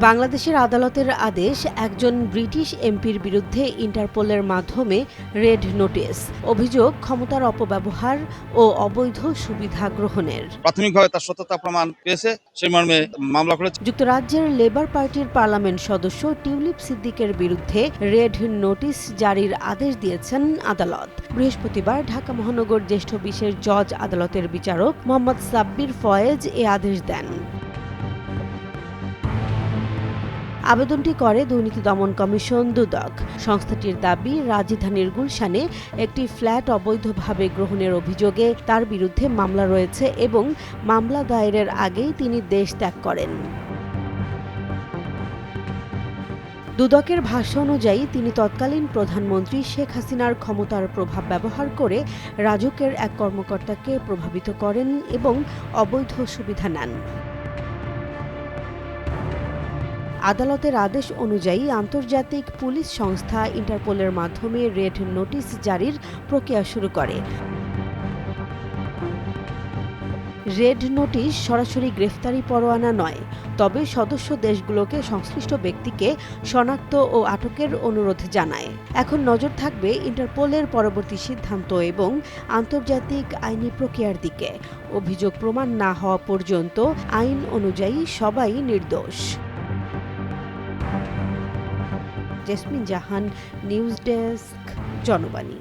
বাংলাদেশের আদালতের আদেশ, একজন ব্রিটিশ এমপির বিরুদ্ধে ইন্টারপোলের মাধ্যমে রেড নোটিশ। অভিযোগ ক্ষমতার অপব্যবহার ও অবৈধ সুবিধা গ্রহণের। প্রাথমিকভাবে তার সত্যতা প্রমাণ পেয়েছে, সেই মর্মে মামলা করেছে। যুক্তরাজ্যের লেবার পার্টির পার্লামেন্ট সদস্য টিউলিপ সিদ্দিকের বিরুদ্ধে রেড নোটিশ জারির আদেশ দিয়েছেন আদালত। বৃহস্পতিবার ঢাকা মহানগর জ্যেষ্ঠ বিশেষ জজ আদালতের বিচারক মোহাম্মদ সাব্বির ফয়েজ এ আদেশ দেন। আবেদনটি করে দুর্নীতি দমন কমিশন দুদক। সংস্থাটির দাবি, রাজধানীর গুলশানে একটি ফ্ল্যাট অবৈধভাবে গ্রহণের অভিযোগে তার বিরুদ্ধে মামলা রয়েছে এবং মামলা দায়েরের আগেই তিনি দেশ ত্যাগ করেন। দুদকের ভাষ্য অনুযায়ী তিনি তৎকালীন প্রধানমন্ত্রী শেখ হাসিনার ক্ষমতার প্রভাব ব্যবহার করে রাজুকের এক কর্মকর্তাকে প্রভাবিত করেন এবং অবৈধ সুবিধা নেন। আদালতের আদেশ অনুযায়ী আন্তর্জাতিক পুলিশ সংস্থা ইন্টারপোলের মাধ্যমে রেড নোটিশ জারির প্রক্রিয়া শুরু করে। রেড নোটিশ সরাসরি গ্রেফতারি পরোয়ানা নয়, তবে সদস্য দেশগুলোকে সংশ্লিষ্ট ব্যক্তিকে শনাক্ত ও আটকের অনুরোধ জানায়। এখন নজর থাকবে ইন্টারপোলের পরবর্তী সিদ্ধান্ত এবং আন্তর্জাতিক আইনি প্রক্রিয়ার দিকে। অভিযোগ প্রমাণ না হওয়া পর্যন্ত আইন অনুযায়ী সবাই নির্দোষ। জেসমিন জাহান, নিউজ ডেস্ক, জনবাণী।